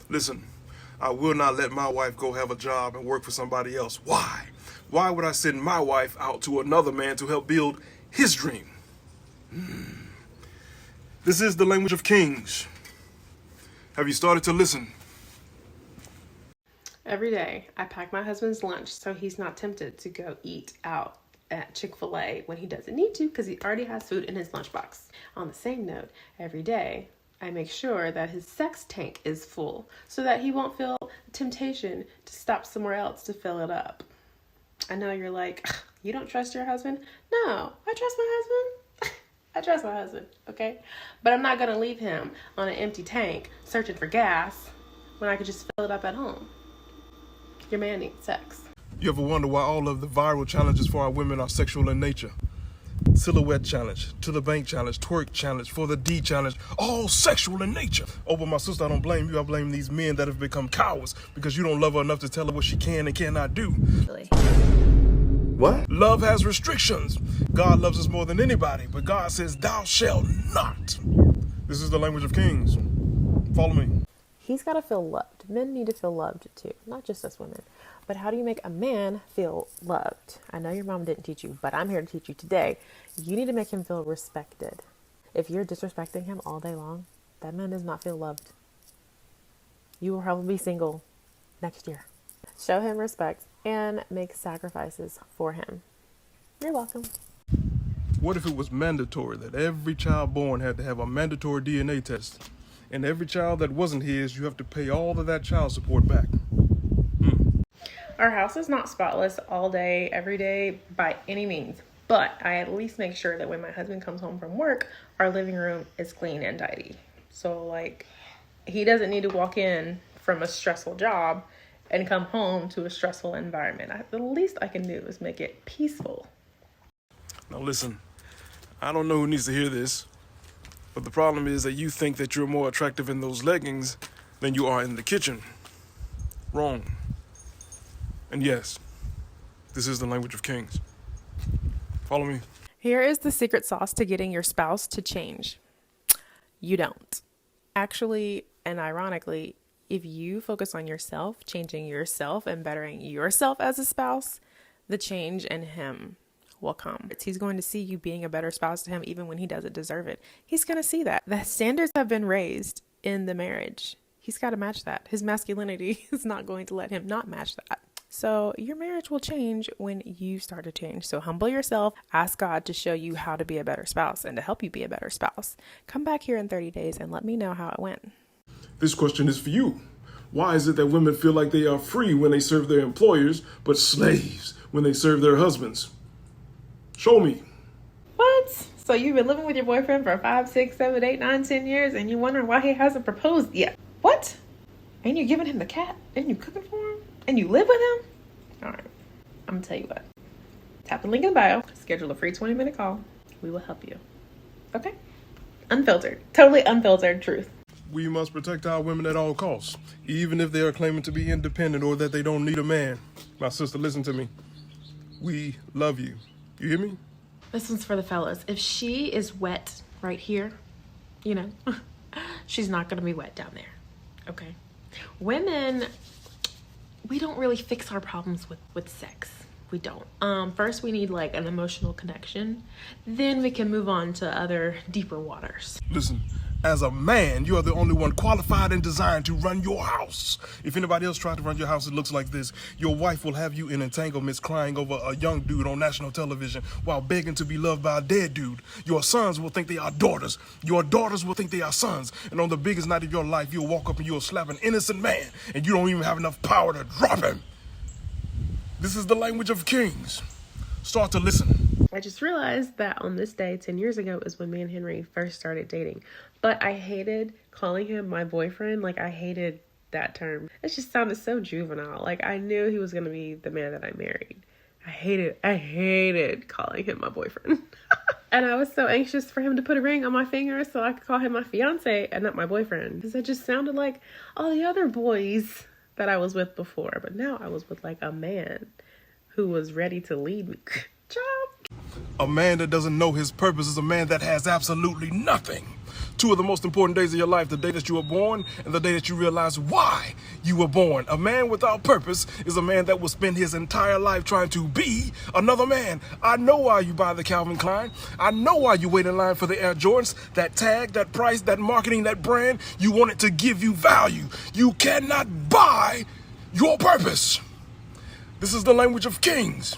Listen, I will not let my wife go have a job and work for somebody else. Why? Why would I send my wife out to another man to help build his dream? This is the language of kings. Have you started to listen? Every day, I pack my husband's lunch so he's not tempted to go eat out at Chick-fil-A when he doesn't need to because he already has food in his lunchbox. On the same note, every day, I make sure that his sex tank is full so that he won't feel temptation to stop somewhere else to fill it up. I know you're like, you don't trust your husband? No, I trust my husband. I trust my husband, okay? But I'm not going to leave him on an empty tank searching for gas when I could just fill it up at home. Your man needs sex. You ever wonder why all of the viral challenges for our women are sexual in nature? Silhouette challenge, to the bank challenge, twerk challenge, for the D challenge, all sexual in nature. Oh, but my sister, I don't blame you. I blame these men that have become cowards because you don't love her enough to tell her what she can and cannot do. Really? What? Love has restrictions. God loves us more than anybody, but God says, thou shalt not. This is the language of kings. Follow me. He's got to feel loved. Men need to feel loved too, not just us women. But how do you make a man feel loved? I know your mom didn't teach you, but I'm here to teach you today. You need to make him feel respected. If you're disrespecting him all day long, that man does not feel loved. You will probably be single next year. Show him respect and make sacrifices for him. You're welcome. What if it was mandatory that every child born had to have a mandatory DNA test? And every child that wasn't his, you have to pay all of that child support back. Our house is not spotless all day, every day, by any means. But I at least make sure that when my husband comes home from work, our living room is clean and tidy. So, like, he doesn't need to walk in from a stressful job and come home to a stressful environment. The least I can do is make it peaceful. Now listen, I don't know who needs to hear this, but the problem is that you think that you're more attractive in those leggings than you are in the kitchen. Wrong. And yes, this is the language of kings. Follow me. Here is the secret sauce to getting your spouse to change. You don't. Actually, and ironically, if you focus on yourself, changing yourself and bettering yourself as a spouse, the change in him will come. He's going to see you being a better spouse to him even when he doesn't deserve it. He's going to see that. The standards have been raised in the marriage. He's got to match that. His masculinity is not going to let him not match that. So your marriage will change when you start to change. So humble yourself, ask God to show you how to be a better spouse and to help you be a better spouse. Come back here in 30 days and let me know how it went. This question is for you. Why is it that women feel like they are free when they serve their employers, but slaves when they serve their husbands? Show me. What? So you've been living with your boyfriend for 5, 6, 7, 8, 9, 10 years and you wondering why he hasn't proposed yet? What? Ain't you giving him the cat? Ain't you cooking for him? And you live with him? All right. I'm going to tell you what. Tap the link in the bio. Schedule a free 20-minute call. We will help you. Okay? Unfiltered. Totally unfiltered truth. We must protect our women at all costs, even if they are claiming to be independent or that they don't need a man. My sister, listen to me. We love you. You hear me? This one's for the fellas. If she is wet right here, she's not going to be wet down there. Okay? Women, we don't really fix our problems with sex. We don't. First, we need like an emotional connection. Then we can move on to other deeper waters. Listen, as a man, you are the only one qualified and designed to run your house. If anybody else tried to run your house, it looks like this. Your wife will have you in entanglements crying over a young dude on national television while begging to be loved by a dead dude. Your sons will think they are daughters. Your daughters will think they are sons. And on the biggest night of your life, you'll walk up and you'll slap an innocent man and you don't even have enough power to drop him. This is the language of kings. Start to listen. I just realized that on this day, 10 years ago, is when me and Henry first started dating. But I hated calling him my boyfriend. Like, I hated that term. It just sounded so juvenile. Like, I knew he was going to be the man that I married. I hated calling him my boyfriend. And I was so anxious for him to put a ring on my finger so I could call him my fiance and not my boyfriend. Because it just sounded like all the other boys that I was with before. But now I was with like a man who was ready to lead me. Child. A man that doesn't know his purpose is a man that has absolutely nothing. Two of the most important days of your life, the day that you were born and the day that you realize why you were born. A man without purpose is a man that will spend his entire life trying to be another man. I know why you buy the Calvin Klein. I know why you wait in line for the Air Jordans. That tag, that price, that marketing, that brand, you want it to give you value. You cannot buy your purpose. This is the language of kings.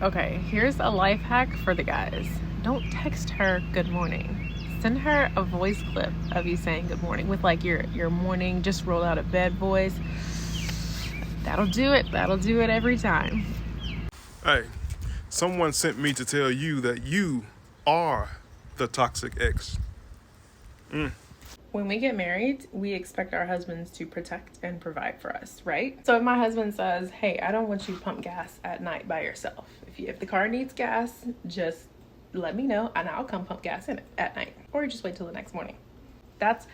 Okay, here's a life hack for the guys. Don't text her good morning. Send her a voice clip of you saying good morning with like your morning just roll out of bed voice. That'll do it. That'll do it every time. Hey, someone sent me to tell you that you are the toxic ex. When we get married, we expect our husbands to protect and provide for us, right? So if my husband says, hey, I don't want you to pump gas at night by yourself. If the car needs gas, just let me know and I'll come pump gas in it at night. Or just wait till the next morning. That's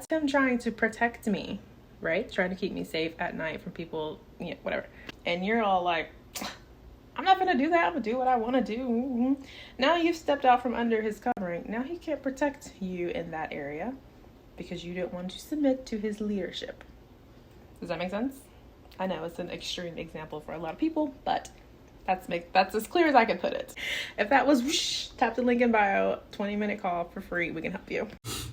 him trying to protect me, right? Trying to keep me safe at night from people, whatever. And you're all like, I'm not gonna do that. I'm gonna do what I want to do. Mm-hmm. Now you've stepped out from under his covering. Now he can't protect you in that area because you didn't want to submit to his leadership. Does that make sense? I know it's an extreme example for a lot of people, but that's as clear as I can put it. If that was whoosh, tap the link in bio, 20-minute call for free. We can help you.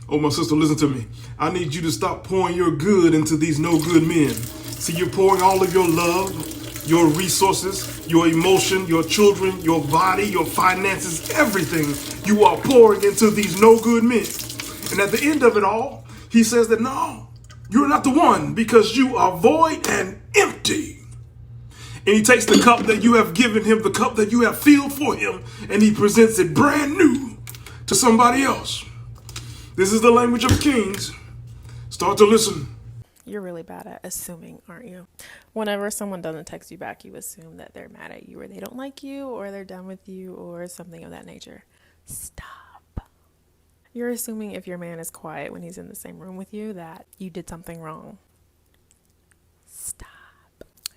Oh, my sister, listen to me. I need you to stop pouring your good into these no good men. See, you're pouring all of your love, your resources, your emotion, your children, your body, your finances, everything you are pouring into these no good men. And at the end of it all, he says that no, you're not the one because you are void and empty. And he takes the cup that you have given him, the cup that you have filled for him, and he presents it brand new to somebody else. This is the language of kings. Start to listen. You're really bad at assuming, aren't you? Whenever someone doesn't text you back, you assume that they're mad at you or they don't like you or they're done with you or something of that nature. Stop. You're assuming if your man is quiet when he's in the same room with you that you did something wrong. Stop.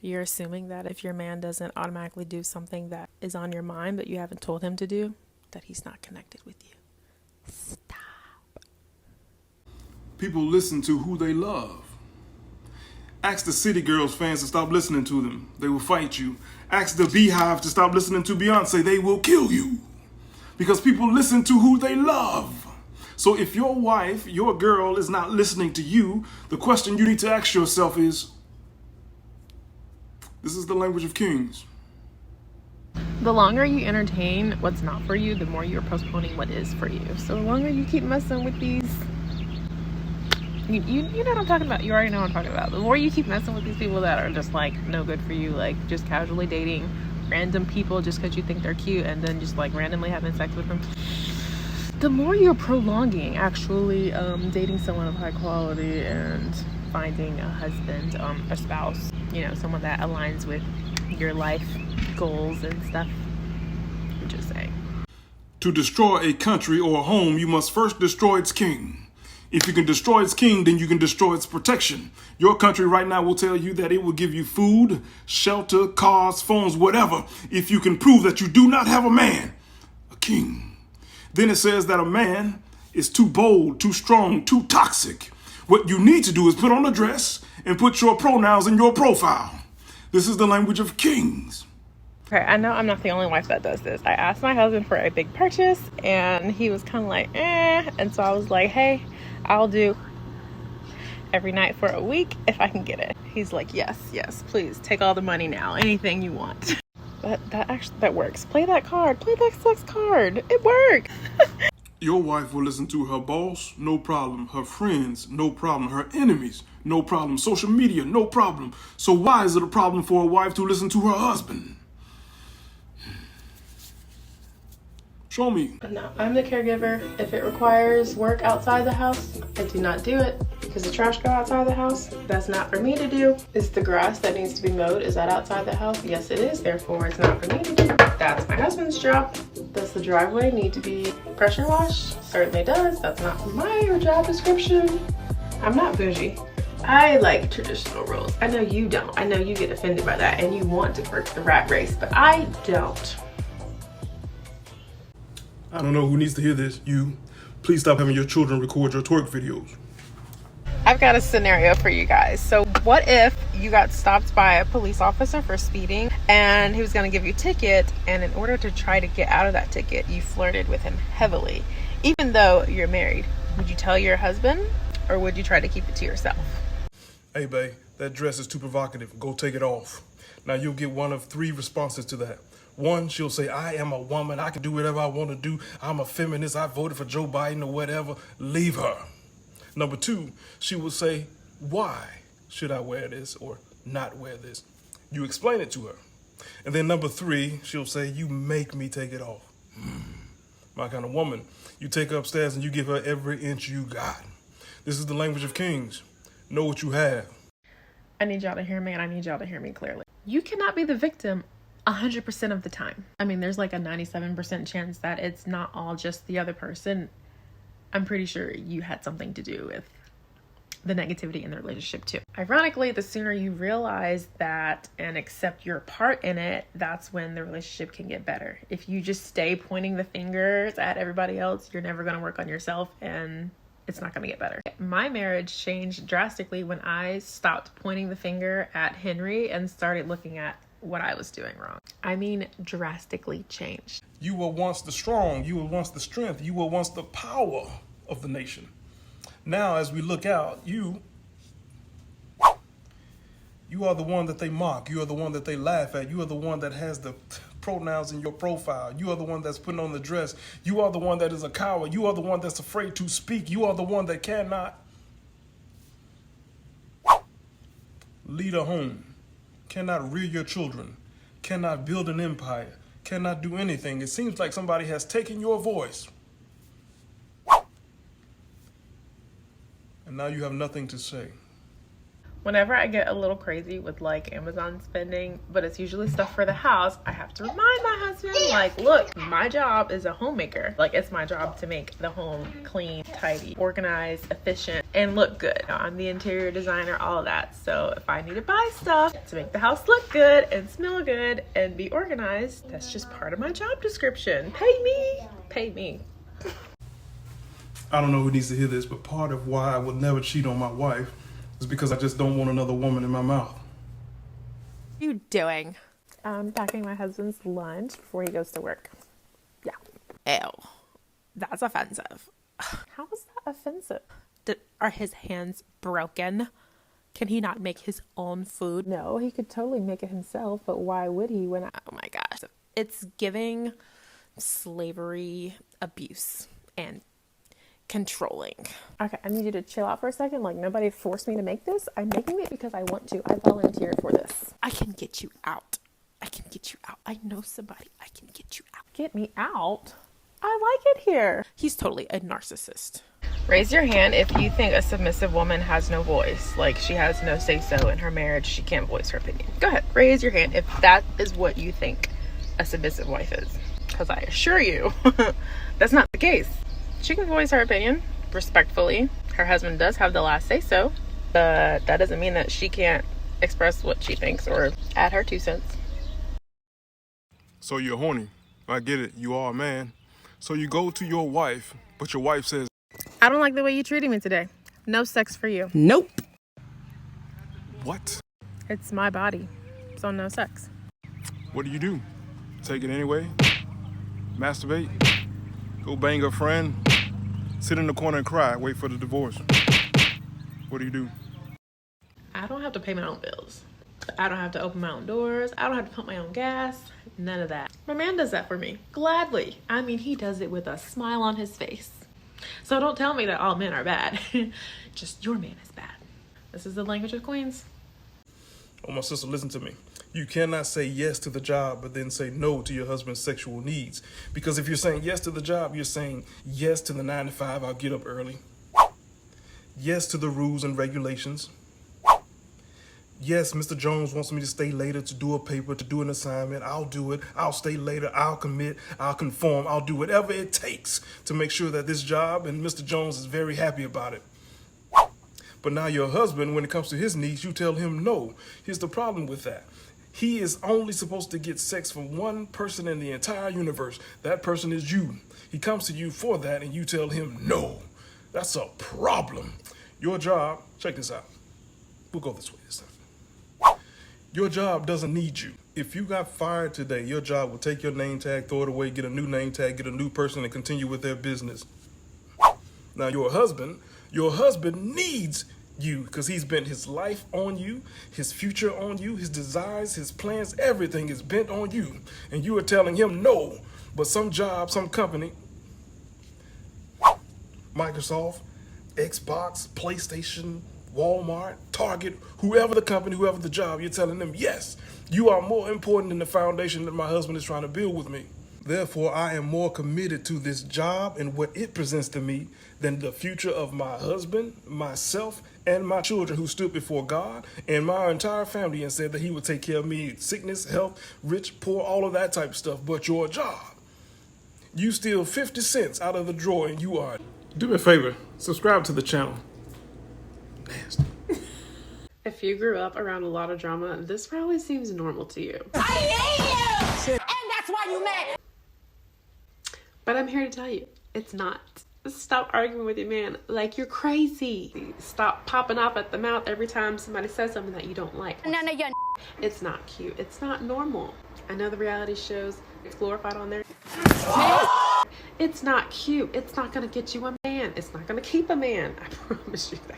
You're assuming that if your man doesn't automatically do something that is on your mind but you haven't told him to do, that he's not connected with you. Stop. People listen to who they love. Ask the City Girls fans to stop listening to them. They will fight you. Ask the Beehive to stop listening to Beyonce. They will kill you. Because people listen to who they love. So if your wife, your girl is not listening to you, the question you need to ask yourself is, this is the language of kings. The longer you entertain what's not for you, the more you're postponing what is for you. So the longer you keep messing with these, you know what I'm talking about. You already know what I'm talking about. The more you keep messing with these people that are just like no good for you, like just casually dating random people just because you think they're cute and then just like randomly having sex with them, the more you're prolonging actually dating someone of high quality and finding a husband, a spouse, someone that aligns with your life goals and stuff. I'm just saying. To destroy a country or a home, you must first destroy its king. If you can destroy its king, then you can destroy its protection. Your country right now will tell you that it will give you food, shelter, cars, phones, whatever, if you can prove that you do not have a man, a king. Then it says that a man is too bold, too strong, too toxic. What you need to do is put on a dress and put your pronouns in your profile. This is the language of kings. Okay, I know I'm not the only wife that does this. I asked my husband for a big purchase and he was kind of like, and so I was like, hey, I'll do every night for a week if I can get it. He's like, yes, please take all the money now, anything you want. That works. Play that card. Play that sex card. It works. Your wife will listen to her boss, no problem. Her friends, no problem. Her enemies, no problem. Social media, no problem. So why is it a problem for a wife to listen to her husband? Show me. No, I'm the caregiver. If it requires work outside the house, I do not do it because the trash go outside the house. That's not for me to do. Is the grass that needs to be mowed, is that outside the house? Yes, it is. Therefore, it's not for me to do. That's my husband's job. Does the driveway need to be pressure washed? Certainly does. That's not my job description. I'm not bougie. I like traditional rules. I know you don't. I know you get offended by that and you want to work the rat race, but I don't. I don't know who needs to hear this, you. Please stop having your children record your twerk videos. I've got a scenario for you guys. So what if you got stopped by a police officer for speeding and he was going to give you a ticket, and in order to try to get out of that ticket, you flirted with him heavily, even though you're married? Would you tell your husband, or would you try to keep it to yourself? Hey, babe, that dress is too provocative. Go take it off. Now, you'll get one of three responses to that. One, she'll say, I am a woman. I can do whatever I want to do. I'm a feminist. I voted for Joe Biden or whatever. Leave her. Number two, she will say, why should I wear this or not wear this? You explain it to her. And then number three, she'll say, you make me take it off. My kind of woman. You take her upstairs and you give her every inch you got. This is the language of kings. Know what you have. I need y'all to hear me, and I need y'all to hear me clearly. You cannot be the victim 100% of the time. I mean, there's like a 97% chance that it's not all just the other person. I'm pretty sure you had something to do with the negativity in the relationship too. Ironically, the sooner you realize that and accept your part in it, that's when the relationship can get better. If you just stay pointing the fingers at everybody else, you're never going to work on yourself, and it's not going to get better. My marriage changed drastically when I stopped pointing the finger at Henry and started looking at what I was doing wrong. I mean, drastically changed. You were once the strong. You were once the strength. You were once the power of the nation. Now, as we look out, you are the one that they mock. You are the one that they laugh at. You are the one that has the pronouns in your profile. You are the one that's putting on the dress. You are the one that is a coward. You are the one that's afraid to speak. You are the one that cannot lead a home, cannot rear your children, cannot build an empire, cannot do anything. It seems like somebody has taken your voice, and now you have nothing to say. Whenever I get a little crazy with like Amazon spending, but it's usually stuff for the house, I have to remind my husband, like, look, my job is a homemaker. Like, it's my job to make the home clean, tidy, organized, efficient, and look good. I'm the interior designer, all of that. So if I need to buy stuff to make the house look good and smell good and be organized, that's just part of my job description. Pay me. Pay me. I don't know who needs to hear this, but part of why I will never cheat on my wife is because I just don't want another woman in my mouth. What are you doing? I'm packing my husband's lunch before he goes to work. Yeah. Ew. That's offensive. How is that offensive? Are his hands broken? Can he not make his own food? No, he could totally make it himself, but why would he when oh my gosh. It's giving slavery, abuse, and controlling. Okay, I need you to chill out for a second. Like, nobody forced me to make this. I'm making it because I want to. I volunteered for this. I can get you out. I can get you out. I know somebody. I can get you out. Get me out? I like it here. He's totally a narcissist. Raise your hand if you think a submissive woman has no voice. Like, she has no say-so in her marriage. She can't voice her opinion. Go ahead. Raise your hand if that is what you think a submissive wife is. Because I assure you, that's not the case. She can voice her opinion respectfully. Her husband does have the last say-so, but that doesn't mean that she can't express what she thinks or add her 2 cents. So you're horny. I get it. You are a man. So you go to your wife, but your wife says, I don't like the way you treated me today. No sex for you. Nope. what? It's my body, so no sex. What do? Take it anyway? Masturbate? Go bang a friend? Sit in the corner and cry, wait for the divorce? What do? I don't have to pay my own bills. I don't have to open my own doors. I don't have to pump my own gas. None of that. My man does that for me. Gladly. I mean, he does it with a smile on his face. So don't tell me that all men are bad. Just your man is bad. This is the language of queens. Oh, my sister, listen to me. You cannot say yes to the job, but then say no to your husband's sexual needs. Because if you're saying yes to the job, you're saying yes to the 9 to 5, I'll get up early. Yes to the rules and regulations. Yes, Mr. Jones wants me to stay later to do a paper, to do an assignment. I'll do it. I'll stay later. I'll commit. I'll conform. I'll do whatever it takes to make sure that this job and Mr. Jones is very happy about it. But now your husband, when it comes to his needs, you tell him no. Here's the problem with that. He is only supposed to get sex from one person in the entire universe. That person is you. He comes to you for that and you tell him no. That's a problem. Your job, check this out. We'll go this way this time. Your job doesn't need you. If you got fired today, your job will take your name tag, throw it away, get a new name tag, get a new person, and continue with their business. Now, your husband needs you because he's bent his life on you, his future on you, his desires, his plans, everything is bent on you. And you are telling him no. But some job, some company, Microsoft, Xbox, PlayStation, Walmart, Target, whoever the company, whoever the job, you're telling them, yes, you are more important than the foundation that my husband is trying to build with me. Therefore, I am more committed to this job and what it presents to me than the future of my husband, myself, and my children who stood before God and my entire family and said that he would take care of me, sickness, health, rich, poor, all of that type of stuff. But your job, you steal 50 cents out of the drawer and you are. Do me a favor, subscribe to the channel. Nasty. If you grew up around a lot of drama, this probably seems normal to you. I hate you! And that's why you mad. But I'm here to tell you, it's not. Stop arguing with your man like you're crazy. Stop popping off at the mouth every time somebody says something that you don't like. None of your It's not cute. It's not normal. I know the reality shows, it's glorified on there. It's not cute. It's not going to get you a man. It's not going to keep a man. I promise you that.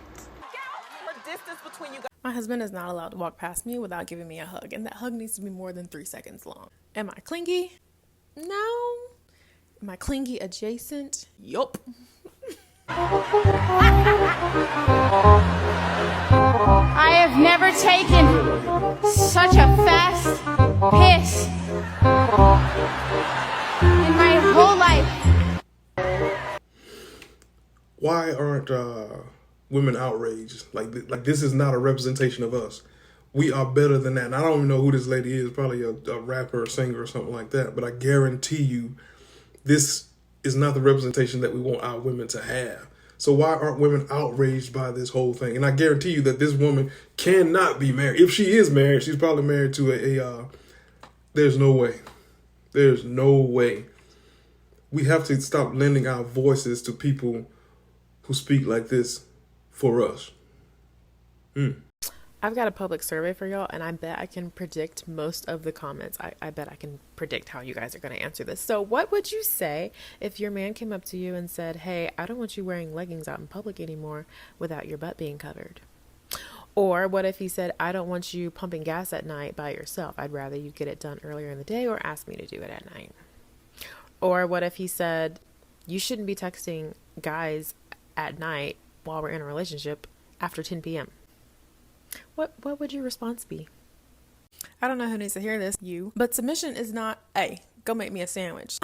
My husband is not allowed to walk past me without giving me a hug, and that hug needs to be more than 3 seconds long. Am I clingy? No. Am I clingy adjacent? Yup. I have never taken such a fast piss in my whole life. Why aren't women outraged? Like this is not a representation of us. We are better than that. And I don't even know who this lady is, probably a rapper or singer or something like that. But I guarantee you, this is not the representation that we want our women to have. So why aren't women outraged by this whole thing? And I guarantee you that this woman cannot be married. If she is married, she's probably married to there's no way. There's no way. We have to stop lending our voices to people who speak like this for us. I've got a public survey for y'all, and I bet I can predict most of the comments. I bet I can predict how you guys are going to answer this. So what would you say if your man came up to you and said, hey, I don't want you wearing leggings out in public anymore without your butt being covered? Or what if he said, I don't want you pumping gas at night by yourself. I'd rather you get it done earlier in the day or ask me to do it at night. Or what if he said, you shouldn't be texting guys at night while we're in a relationship after 10 p.m. What would your response be? I don't know who needs to hear this, you. But submission is not, hey, go make me a sandwich.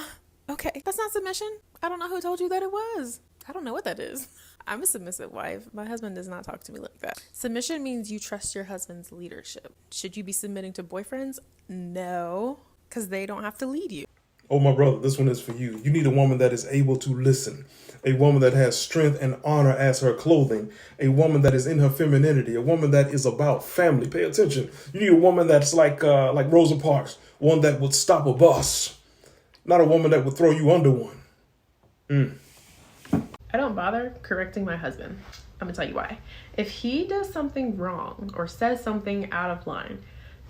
Okay, that's not submission. I don't know who told you that it was. I don't know what that is. I'm a submissive wife. My husband does not talk to me like that. Submission means you trust your husband's leadership. Should you be submitting to boyfriends? No, because they don't have to lead you. Oh, my brother, this one is for you. You need a woman that is able to listen. A woman that has strength and honor as her clothing. A woman that is in her femininity. A woman that is about family. Pay attention. You need a woman that's like Rosa Parks. One that would stop a bus. Not a woman that would throw you under one. I don't bother correcting my husband. I'm gonna tell you why. If he does something wrong or says something out of line,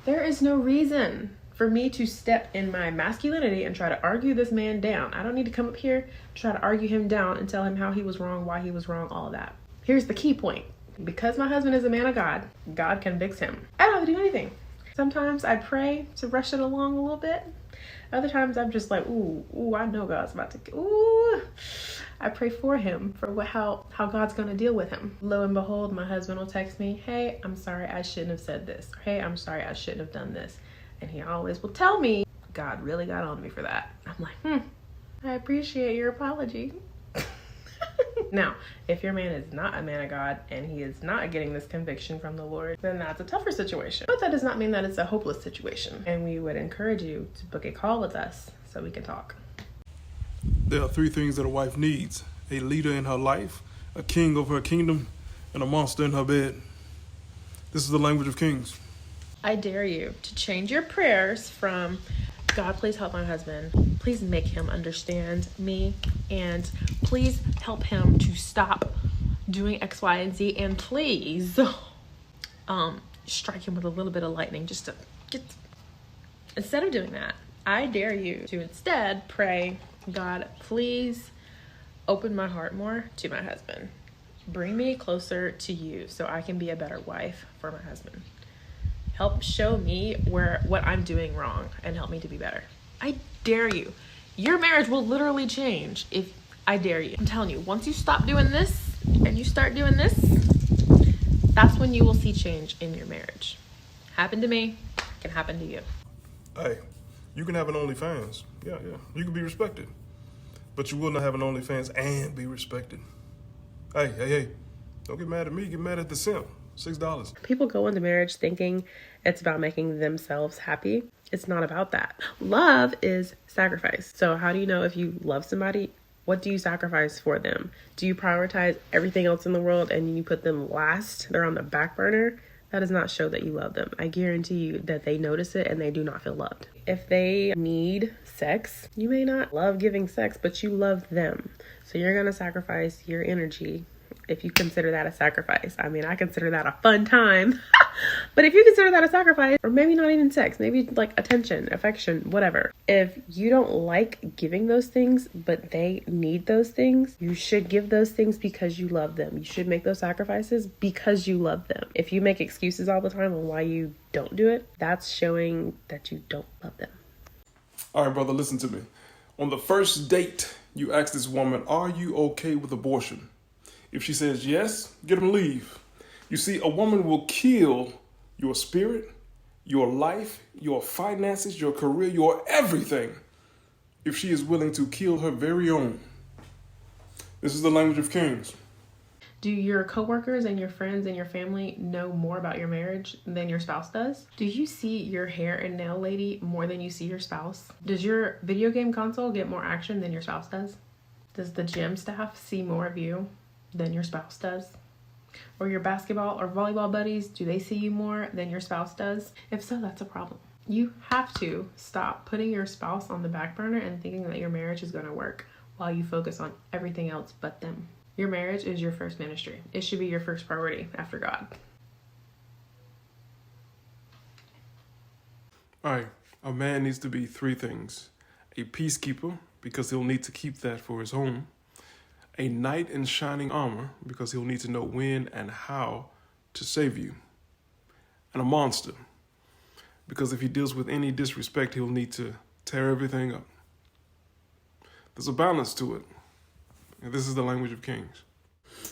there is no reason for me to step in my masculinity and try to argue this man down. I don't need to come up here to try to argue him down and tell him how he was wrong, why he was wrong, all of that. Here's the key point. Because my husband is a man of God, God convicts him. I don't have to do anything. Sometimes I pray to rush it along a little bit. Other times I'm just like, ooh, I know God's about to, ooh. I pray for him, for how God's going to deal with him. Lo and behold, my husband will text me, hey, I'm sorry, I shouldn't have said this. Or, hey, I'm sorry, I shouldn't have done this. And he always will tell me, God really got on me for that. I'm like, I appreciate your apology. Now, if your man is not a man of God and he is not getting this conviction from the Lord, then that's a tougher situation. But that does not mean that it's a hopeless situation. And we would encourage you to book a call with us so we can talk. There are 3 things that a wife needs. A leader in her life, a king over her kingdom, and a monster in her bed. This is the language of kings. I dare you to change your prayers from God, please help my husband. Please make him understand me, and please help him to stop doing X, Y, and Z, and please strike him with a little bit of lightning just to get. Instead of doing that, I dare you to instead pray, God, please open my heart more to my husband. Bring me closer to you so I can be a better wife for my husband. Help show me what I'm doing wrong and help me to be better. I dare you. Your marriage will literally change if I dare you. I'm telling you, once you stop doing this and you start doing this, that's when you will see change in your marriage. Happened to me, can happen to you. Hey, you can have an OnlyFans. Yeah. You can be respected. But you will not have an OnlyFans and be respected. Hey. Don't get mad at me. Get mad at the simp. $6. People go into marriage thinking it's about making themselves happy. It's not about that. Love is sacrifice. So how do you know if you love somebody? What do you sacrifice for them? Do you prioritize everything else in the world and you put them last? They're on the back burner? That does not show that you love them. I guarantee you that they notice it and they do not feel loved. If they need sex, you may not love giving sex, but you love them. So you're going to sacrifice your energy if you consider that a sacrifice. I mean, I consider that a fun time. But if you consider that a sacrifice, or maybe not even sex, maybe like attention, affection, whatever. If you don't like giving those things, but they need those things, you should give those things because you love them. You should make those sacrifices because you love them. If you make excuses all the time on why you don't do it, that's showing that you don't love them. All right, brother, listen to me. On the first date, you ask this woman, are you okay with abortion? If she says yes, get him to leave. You see, a woman will kill your spirit, your life, your finances, your career, your everything if she is willing to kill her very own. This is the language of kings. Do your coworkers and your friends and your family know more about your marriage than your spouse does? Do you see your hair and nail lady more than you see your spouse? Does your video game console get more action than your spouse does? Does the gym staff see more of you than your spouse does? Or your basketball or volleyball buddies, do they see you more than your spouse does? If so, that's a problem. You have to stop putting your spouse on the back burner and thinking that your marriage is going to work while you focus on everything else but them. Your marriage is your first ministry. It should be your first priority after God. All right, a man needs to be three things. A peacekeeper, because he'll need to keep that for his home. A knight in shining armor, because he'll need to know when and how to save you. And a monster, because if he deals with any disrespect, he'll need to tear everything up. There's a balance to it. And this is the language of kings.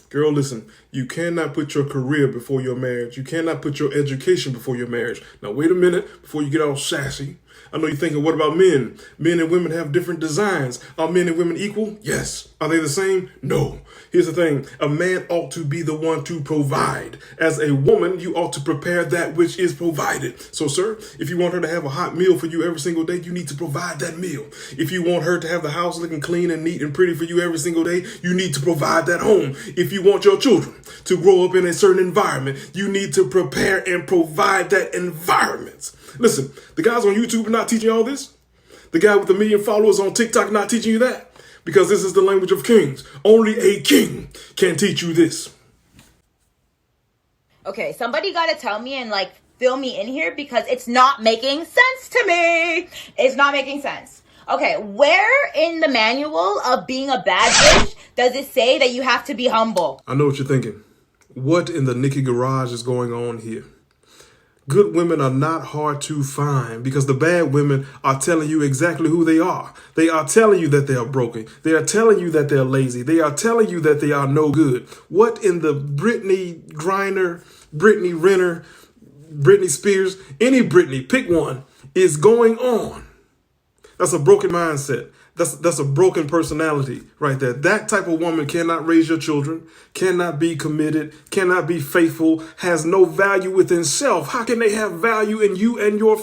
Girl, listen, you cannot put your career before your marriage. You cannot put your education before your marriage. Now, wait a minute before you get all sassy. I know you're thinking, what about men? Men and women have different designs. Are men and women equal? Yes. Are they the same? No. Here's the thing. A man ought to be the one to provide. As a woman, you ought to prepare that which is provided. So, sir, if you want her to have a hot meal for you every single day, you need to provide that meal. If you want her to have the house looking clean and neat and pretty for you every single day, you need to provide that home. If you want your children to grow up in a certain environment, you need to prepare and provide that environment. Listen, the guys on YouTube are not teaching you all this. The guy with 1 million followers on TikTok not teaching you that. Because this is the language of kings. Only a king can teach you this. Okay, somebody got to tell me and fill me in here because it's not making sense to me. It's not making sense. Okay, where in the manual of being a bad bitch does it say that you have to be humble? I know what you're thinking. What in the Nicki garage is going on here? Good women are not hard to find because the bad women are telling you exactly who they are. They are telling you that they are broken. They are telling you that they're lazy. They are telling you that they are no good. What in the Brittany Griner, Brittany Renner, Britney Spears, any Britney, pick one, is going on? That's a broken mindset. That's a broken personality right there. That type of woman cannot raise your children, cannot be committed, cannot be faithful, has no value within self. How can they have value in you and your...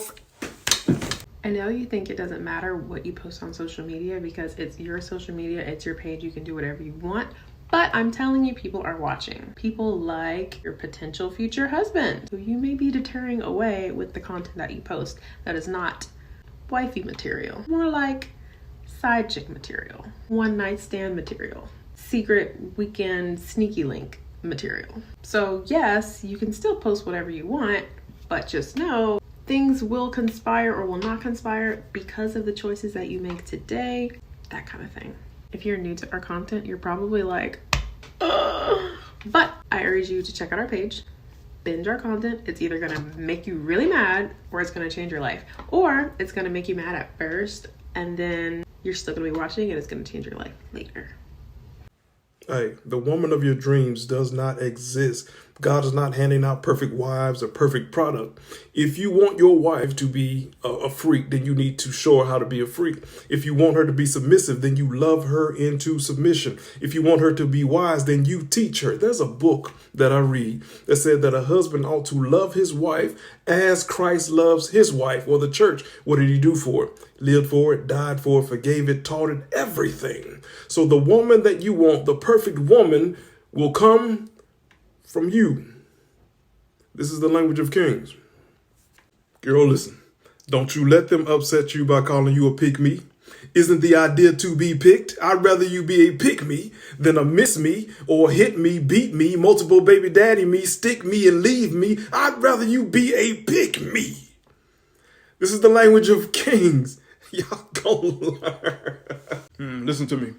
I know you think it doesn't matter what you post on social media because it's your social media, it's your page, you can do whatever you want. But I'm telling you, people are watching. People like your potential future husband. So you may be deterring away with the content that you post that is not wifey material, more like side chick material, one night stand material, secret weekend sneaky link material. So yes, you can still post whatever you want, but just know things will conspire or will not conspire because of the choices that you make today, that kind of thing. If you're new to our content, you're probably like, ugh. But I urge you to check out our page, binge our content. It's either gonna make you really mad or it's gonna change your life. Or it's gonna make you mad at first and then you're still gonna be watching and it's gonna change your life later. Hey, the woman of your dreams does not exist. God is not handing out perfect wives or perfect product. If you want your wife to be a freak, then you need to show her how to be a freak. If you want her to be submissive, then you love her into submission. If you want her to be wise, then you teach her. There's a book that I read that said that a husband ought to love his wife as Christ loves his wife or the church. What did he do for it? Lived for it, died for it, forgave it, taught it, everything. So the woman that you want, the perfect woman, will come from you. This is the language of kings. Girl, listen, don't you let them upset you by calling you a pick-me. Isn't the idea to be picked? I'd rather you be a pick-me than a miss me or hit me, beat me, multiple baby daddy me, stick me and leave me. I'd rather you be a pick-me. This is the language of kings. Y'all gonna learn. Listen to me.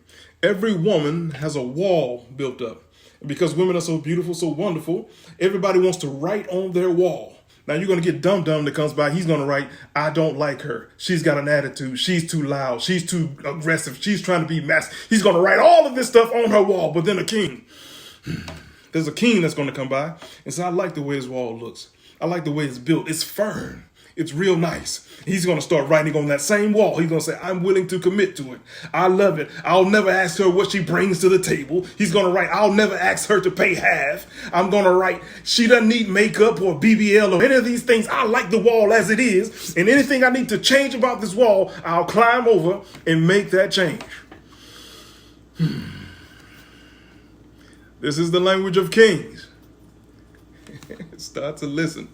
Every woman has a wall built up. Because women are so beautiful, so wonderful, everybody wants to write on their wall. Now you're going to get Dum-Dum that comes by. He's going to write, I don't like her. She's got an attitude. She's too loud. She's too aggressive. She's trying to be massive. He's going to write all of this stuff on her wall. But then a king, there's a king that's going to come by and say, I like the way his wall looks. I like the way it's built. It's firm. It's real nice. He's going to start writing on that same wall. He's going to say, I'm willing to commit to it. I love it. I'll never ask her what she brings to the table. He's going to write, I'll never ask her to pay half. I'm going to write, she doesn't need makeup or BBL or any of these things. I like the wall as it is. And anything I need to change about this wall, I'll climb over and make that change. This is the language of kings. Start to listen.